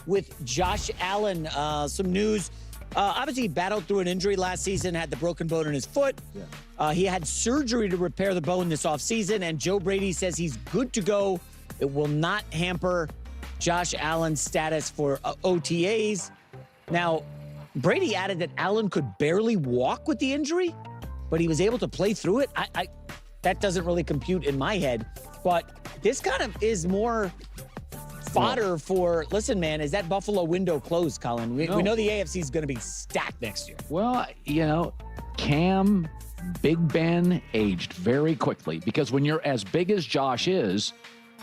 with Josh Allen. Some news. Obviously, he battled through an injury last season, had the broken bone in his foot. Yeah. He had surgery to repair the bone this offseason, and Joe Brady says he's good to go. It will not hamper Josh Allen's status for OTAs. Now, Brady added that Allen could barely walk with the injury, but he was able to play through it. That doesn't really compute in my head, but this kind of is more fodder for, listen, man, is that Buffalo window closed, Colin? We know the AFC is going to be stacked next year. Well, Cam, Big Ben aged very quickly because when you're as big as Josh is,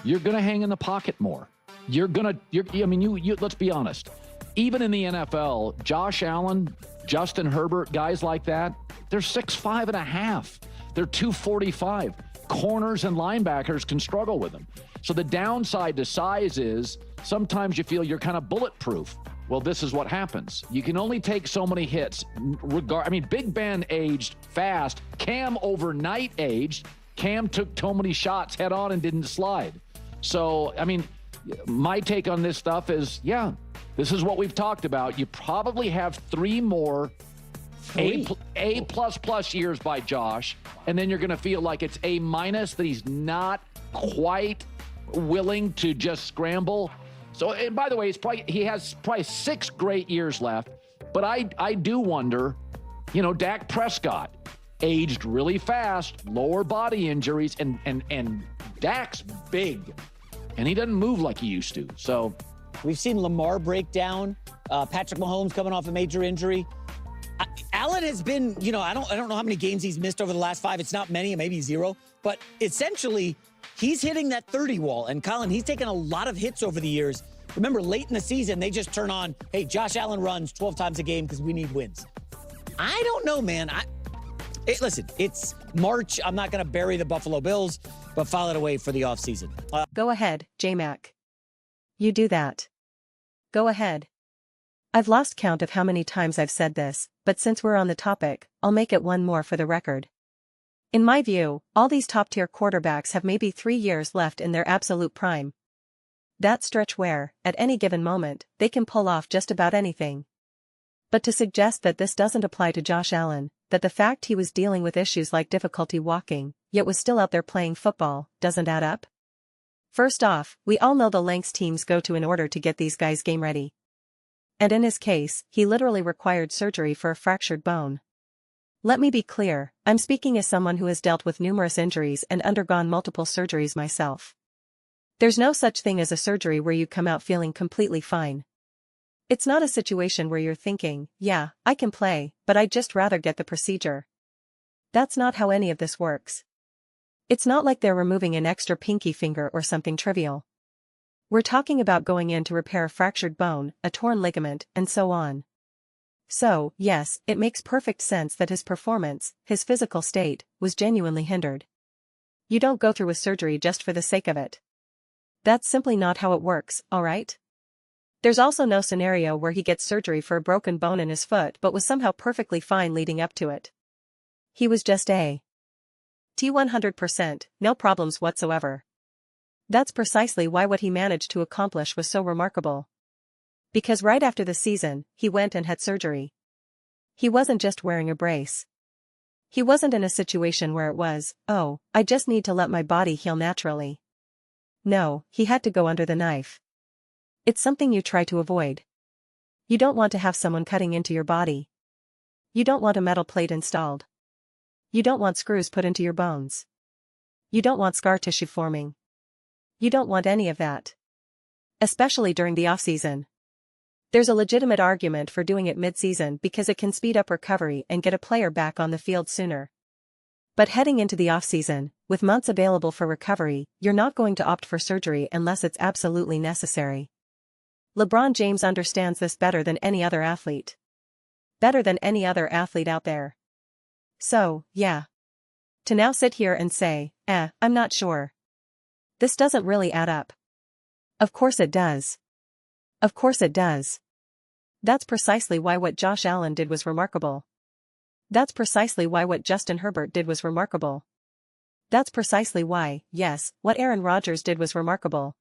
you're going to hang in the pocket more. Let's be honest. Even in the NFL, Josh Allen, Justin Herbert, guys like that, they're 6'5.5". They're 245. Corners and linebackers can struggle with them. So the downside to size is sometimes you feel you're kind of bulletproof. Well, this is what happens. You can only take so many hits. Big Ben aged fast. Cam overnight aged. Cam took so many shots head on and didn't slide. So, my take on this stuff is, this is what we've talked about. You probably have 3 more A++ years by Josh, and then you're going to feel like it's A- that he's not quite willing to just scramble. So, and by the way, he has probably 6 great years left. But I do wonder, Dak Prescott aged really fast, lower body injuries, and Dak's big, and he doesn't move like he used to. So we've seen Lamar break down. Patrick Mahomes coming off a major injury. Allen has been, I don't know how many games he's missed over the last 5. It's not many, maybe 0. But essentially, he's hitting that 30 wall. And Colin, he's taken a lot of hits over the years. Remember, late in the season, they just turn on, hey, Josh Allen runs 12 times a game because we need wins. I don't know, man. Listen, it's March. I'm not going to bury the Buffalo Bills, but file it away for the offseason. Go ahead, J-Mac. You do that. Go ahead. I've lost count of how many times I've said this, but since we're on the topic, I'll make it one more for the record. In my view, all these top-tier quarterbacks have maybe 3 years left in their absolute prime. That stretch where, at any given moment, they can pull off just about anything. But to suggest that this doesn't apply to Josh Allen, that the fact he was dealing with issues like difficulty walking, yet was still out there playing football, doesn't add up? First off, we all know the lengths teams go to in order to get these guys game ready. And in his case, he literally required surgery for a fractured bone. Let me be clear, I'm speaking as someone who has dealt with numerous injuries and undergone multiple surgeries myself. There's no such thing as a surgery where you come out feeling completely fine. It's not a situation where you're thinking, yeah, I can play, but I'd just rather get the procedure. That's not how any of this works. It's not like they're removing an extra pinky finger or something trivial. We're talking about going in to repair a fractured bone, a torn ligament, and so on. So, yes, it makes perfect sense that his performance, his physical state, was genuinely hindered. You don't go through with surgery just for the sake of it. That's simply not how it works, alright? There's also no scenario where he gets surgery for a broken bone in his foot but was somehow perfectly fine leading up to it. He was just a T100%, no problems whatsoever. That's precisely why what he managed to accomplish was so remarkable. Because right after the season, he went and had surgery. He wasn't just wearing a brace. He wasn't in a situation where it was, oh, I just need to let my body heal naturally. No, he had to go under the knife. It's something you try to avoid. You don't want to have someone cutting into your body. You don't want a metal plate installed. You don't want screws put into your bones. You don't want scar tissue forming. You don't want any of that. Especially during the off-season. There's a legitimate argument for doing it mid-season because it can speed up recovery and get a player back on the field sooner. But heading into the off-season, with months available for recovery, you're not going to opt for surgery unless it's absolutely necessary. LeBron James understands this better than any other athlete. Better than any other athlete out there. So, yeah. To now sit here and say, I'm not sure. This doesn't really add up. Of course it does. Of course it does. That's precisely why what Josh Allen did was remarkable. That's precisely why what Justin Herbert did was remarkable. That's precisely why, yes, what Aaron Rodgers did was remarkable.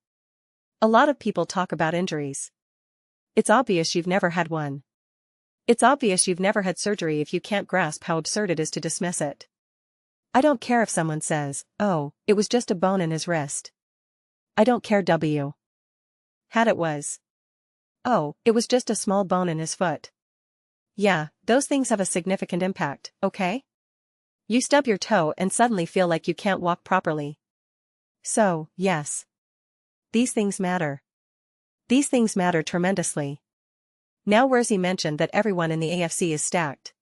A lot of people talk about injuries. It's obvious you've never had one. It's obvious you've never had surgery if you can't grasp how absurd it is to dismiss it. I don't care if someone says, oh, it was just a bone in his wrist. I don't care had it was. Oh, it was just a small bone in his foot. Yeah, those things have a significant impact, okay? You stub your toe and suddenly feel like you can't walk properly. So, yes. These things matter. These things matter tremendously. Now where's he mentioned that everyone in the AFC is stacked?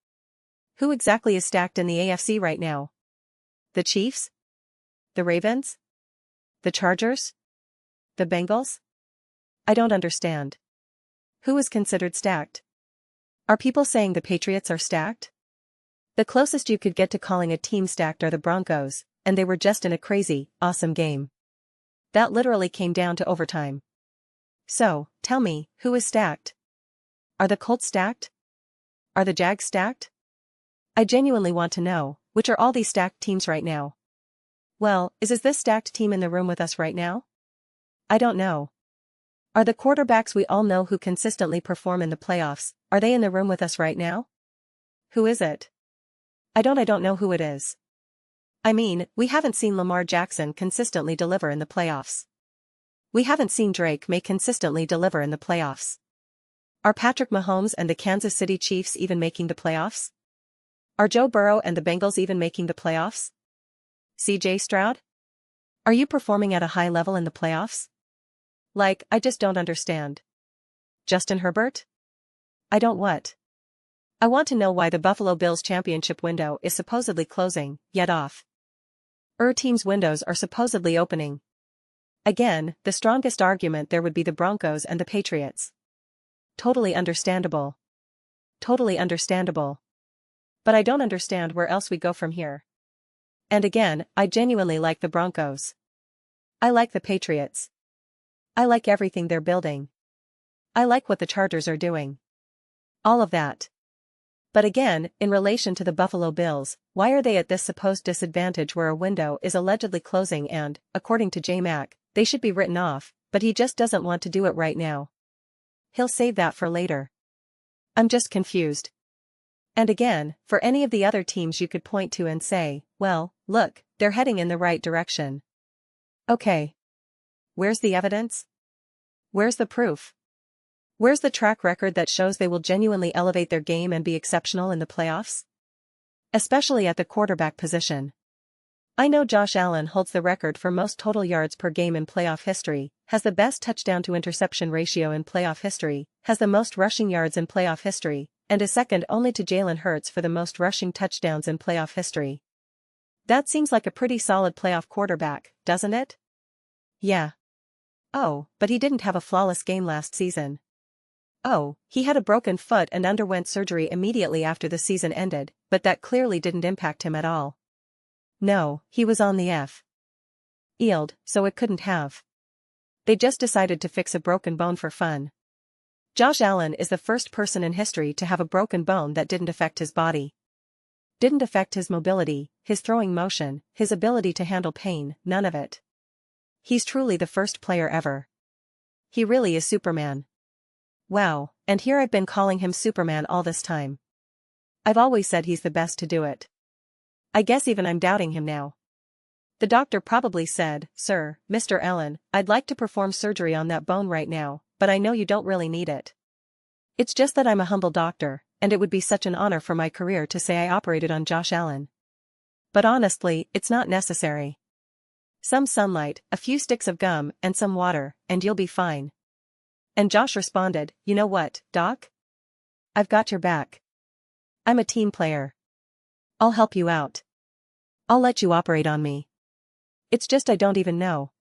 Who exactly is stacked in the AFC right now? The Chiefs? The Ravens? The Chargers? The Bengals? I don't understand. Who is considered stacked? Are people saying the Patriots are stacked? The closest you could get to calling a team stacked are the Broncos, and they were just in a crazy, awesome game. That literally came down to overtime. So, tell me, who is stacked? Are the Colts stacked? Are the Jags stacked? I genuinely want to know, which are all these stacked teams right now? Well, is this stacked team in the room with us right now? I don't know. Are the quarterbacks we all know who consistently perform in the playoffs, are they in the room with us right now? Who is it? I don't know who it is. I mean, we haven't seen Lamar Jackson consistently deliver in the playoffs. We haven't seen Drake May consistently deliver in the playoffs. Are Patrick Mahomes and the Kansas City Chiefs even making the playoffs? Are Joe Burrow and the Bengals even making the playoffs? CJ Stroud? Are you performing at a high level in the playoffs? Like, I just don't understand. Justin Herbert? I don't what? I want to know why the Buffalo Bills championship window is supposedly closing, yet off. Teams' windows are supposedly opening. Again, the strongest argument there would be the Broncos and the Patriots. Totally understandable. Totally understandable. But I don't understand where else we go from here. And again, I genuinely like the Broncos. I like the Patriots. I like everything they're building. I like what the Chargers are doing. All of that. But again, in relation to the Buffalo Bills, why are they at this supposed disadvantage where a window is allegedly closing and, according to J-Mac, they should be written off, but he just doesn't want to do it right now. He'll save that for later. I'm just confused. And again, for any of the other teams you could point to and say, well, look, they're heading in the right direction. Okay. Where's the evidence? Where's the proof? Where's the track record that shows they will genuinely elevate their game and be exceptional in the playoffs? Especially at the quarterback position. I know Josh Allen holds the record for most total yards per game in playoff history, has the best touchdown-to-interception ratio in playoff history, has the most rushing yards in playoff history, and is second only to Jalen Hurts for the most rushing touchdowns in playoff history. That seems like a pretty solid playoff quarterback, doesn't it? Yeah. Oh, but he didn't have a flawless game last season. Oh, he had a broken foot and underwent surgery immediately after the season ended, but that clearly didn't impact him at all. No, he was on the field, so it couldn't have. They just decided to fix a broken bone for fun. Josh Allen is the first person in history to have a broken bone that didn't affect his body. Didn't affect his mobility, his throwing motion, his ability to handle pain, none of it. He's truly the first player ever. He really is Superman. Wow, and here I've been calling him Superman all this time. I've always said he's the best to do it. I guess even I'm doubting him now. The doctor probably said, "Sir, Mr. Allen, I'd like to perform surgery on that bone right now, but I know you don't really need it. It's just that I'm a humble doctor, and it would be such an honor for my career to say I operated on Josh Allen. But honestly, it's not necessary. Some sunlight, a few sticks of gum, and some water, and you'll be fine." And Josh responded, "You know what, Doc? I've got your back. I'm a team player. I'll help you out. I'll let you operate on me. It's just I don't even know.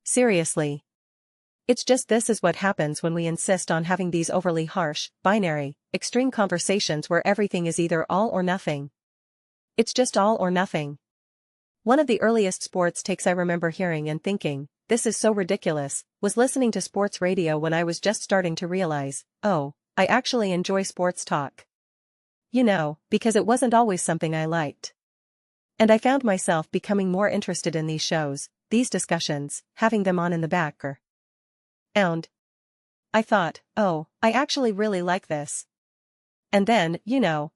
Seriously. It's just this is what happens when we insist on having these overly harsh, binary, extreme conversations where everything is either all or nothing. It's just all or nothing. One of the earliest sports takes I remember hearing and thinking, this is so ridiculous, was listening to sports radio when I was just starting to realize, oh, I actually enjoy sports talk. You know, because it wasn't always something I liked. And I found myself becoming more interested in these shows, these discussions, having them on in the background. I thought, oh, I actually really like this. And then,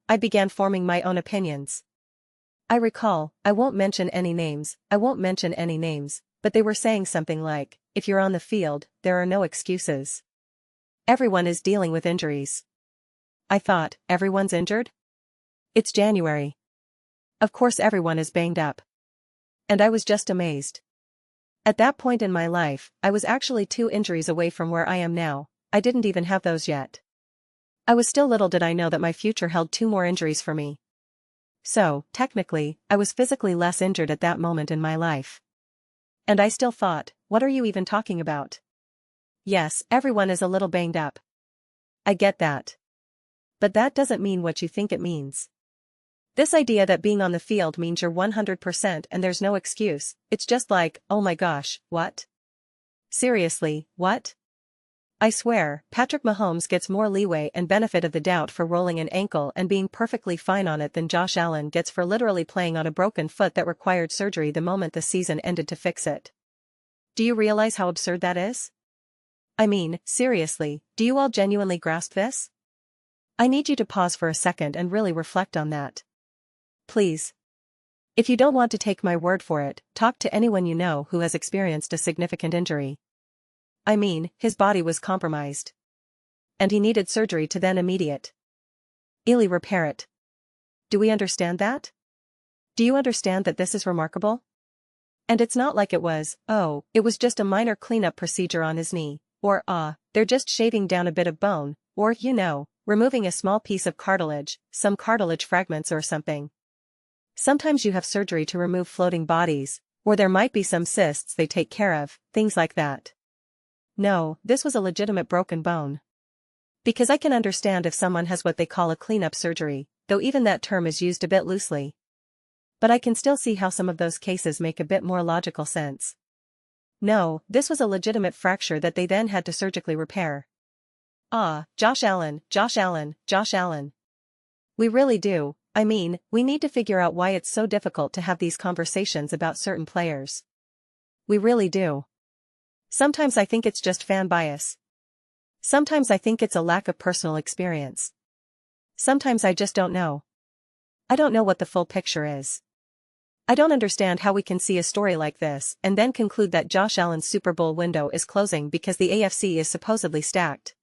I began forming my own opinions. I recall, I won't mention any names, but they were saying something like, if you're on the field, there are no excuses. Everyone is dealing with injuries. I thought, everyone's injured? It's January. Of course everyone is banged up. And I was just amazed. At that point in my life, I was actually 2 injuries away from where I am now. I didn't even have those yet. I was still little did I know that my future held 2 more injuries for me. So, technically, I was physically less injured at that moment in my life. And I still thought, what are you even talking about? Yes, everyone is a little banged up. I get that. But that doesn't mean what you think it means. This idea that being on the field means you're 100% and there's no excuse, it's just like, oh my gosh, what? Seriously, what? I swear, Patrick Mahomes gets more leeway and benefit of the doubt for rolling an ankle and being perfectly fine on it than Josh Allen gets for literally playing on a broken foot that required surgery the moment the season ended to fix it. Do you realize how absurd that is? I mean, seriously, do you all genuinely grasp this? I need you to pause for a second and really reflect on that. Please. If you don't want to take my word for it, talk to anyone you know who has experienced a significant injury. I mean, his body was compromised. And he needed surgery to then immediately repair it. Do we understand that? Do you understand that this is remarkable? And it's not like it was just a minor cleanup procedure on his knee, or they're just shaving down a bit of bone, or removing a small piece of cartilage, some cartilage fragments or something. Sometimes you have surgery to remove floating bodies, or there might be some cysts they take care of, things like that. No, this was a legitimate broken bone. Because I can understand if someone has what they call a cleanup surgery, though even that term is used a bit loosely. But I can still see how some of those cases make a bit more logical sense. No, this was a legitimate fracture that they then had to surgically repair. Josh Allen. We really do. I mean, we need to figure out why it's so difficult to have these conversations about certain players. We really do. Sometimes I think it's just fan bias. Sometimes I think it's a lack of personal experience. Sometimes I just don't know. I don't know what the full picture is. I don't understand how we can see a story like this and then conclude that Josh Allen's Super Bowl window is closing because the AFC is supposedly stacked.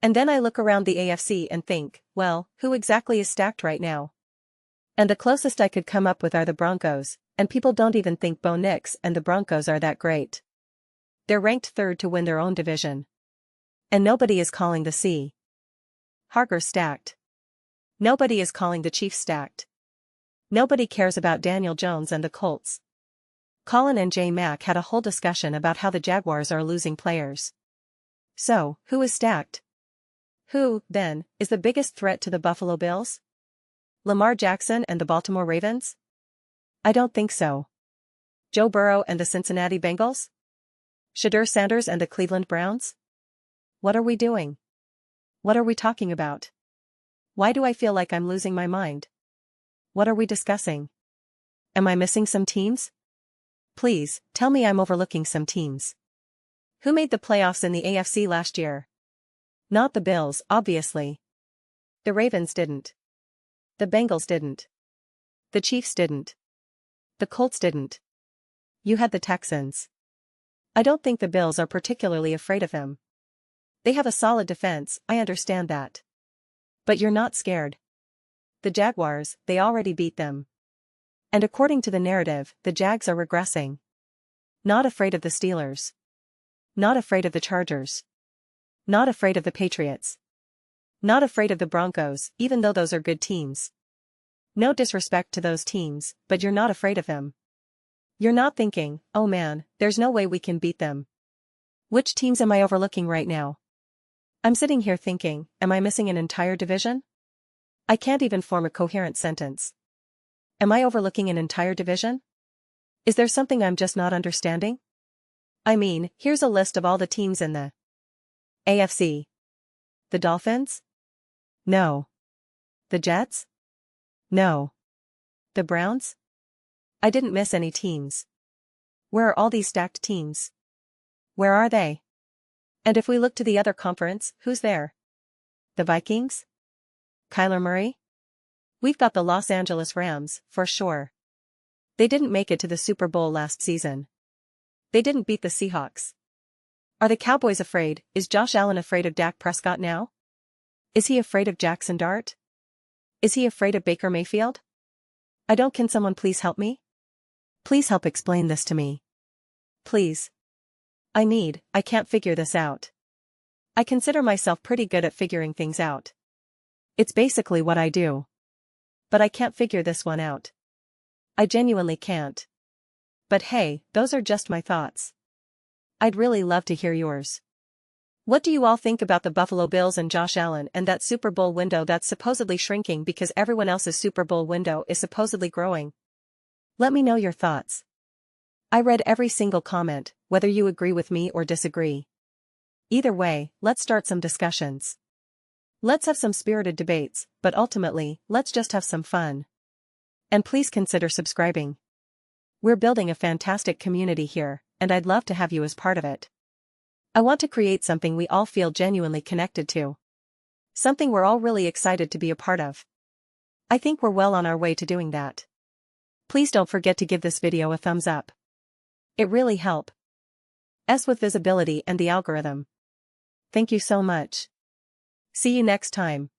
And then I look around the AFC and think, well, who exactly is stacked right now? And the closest I could come up with are the Broncos, and people don't even think Bo Nix and the Broncos are that great. They're ranked 3rd to win their own division. And nobody is calling the Chargers stacked. Nobody is calling the Chiefs stacked. Nobody cares about Daniel Jones and the Colts. Colin and J Mac had a whole discussion about how the Jaguars are losing players. So, who is stacked? Who, then, is the biggest threat to the Buffalo Bills? Lamar Jackson and the Baltimore Ravens? I don't think so. Joe Burrow and the Cincinnati Bengals? Shedeur Sanders and the Cleveland Browns? What are we doing? What are we talking about? Why do I feel like I'm losing my mind? What are we discussing? Am I missing some teams? Please, tell me I'm overlooking some teams. Who made the playoffs in the AFC last year? Not the Bills, obviously. The Ravens didn't. The Bengals didn't. The Chiefs didn't. The Colts didn't. You had the Texans. I don't think the Bills are particularly afraid of him. They have a solid defense, I understand that. But you're not scared. The Jaguars, they already beat them. And according to the narrative, the Jags are regressing. Not afraid of the Steelers. Not afraid of the Chargers. Not afraid of the Patriots. Not afraid of the Broncos, even though those are good teams. No disrespect to those teams, but you're not afraid of them. You're not thinking, oh man, there's no way we can beat them. Which teams am I overlooking right now? I'm sitting here thinking, am I missing an entire division? I can't even form a coherent sentence. Am I overlooking an entire division? Is there something I'm just not understanding? I mean, here's a list of all the teams in the AFC. The Dolphins? No. The Jets? No. The Browns? I didn't miss any teams. Where are all these stacked teams? Where are they? And if we look to the other conference, who's there? The Vikings? Kyler Murray? We've got the Los Angeles Rams, for sure. They didn't make it to the Super Bowl last season. They didn't beat the Seahawks. Are the Cowboys afraid? Is Josh Allen afraid of Dak Prescott now? Is he afraid of Jackson Dart? Is he afraid of Baker Mayfield? I don't. Can someone please help me? Please help explain this to me. Please. I can't figure this out. I consider myself pretty good at figuring things out. It's basically what I do. But I can't figure this one out. I genuinely can't. But hey, those are just my thoughts. I'd really love to hear yours. What do you all think about the Buffalo Bills and Josh Allen and that Super Bowl window that's supposedly shrinking because everyone else's Super Bowl window is supposedly growing? Let me know your thoughts. I read every single comment, whether you agree with me or disagree. Either way, let's start some discussions. Let's have some spirited debates, but ultimately, let's just have some fun. And please consider subscribing. We're building a fantastic community here, and I'd love to have you as part of it. I want to create something we all feel genuinely connected to. Something we're all really excited to be a part of. I think we're well on our way to doing that. Please don't forget to give this video a thumbs up. It really helps us with visibility and the algorithm. Thank you so much. See you next time.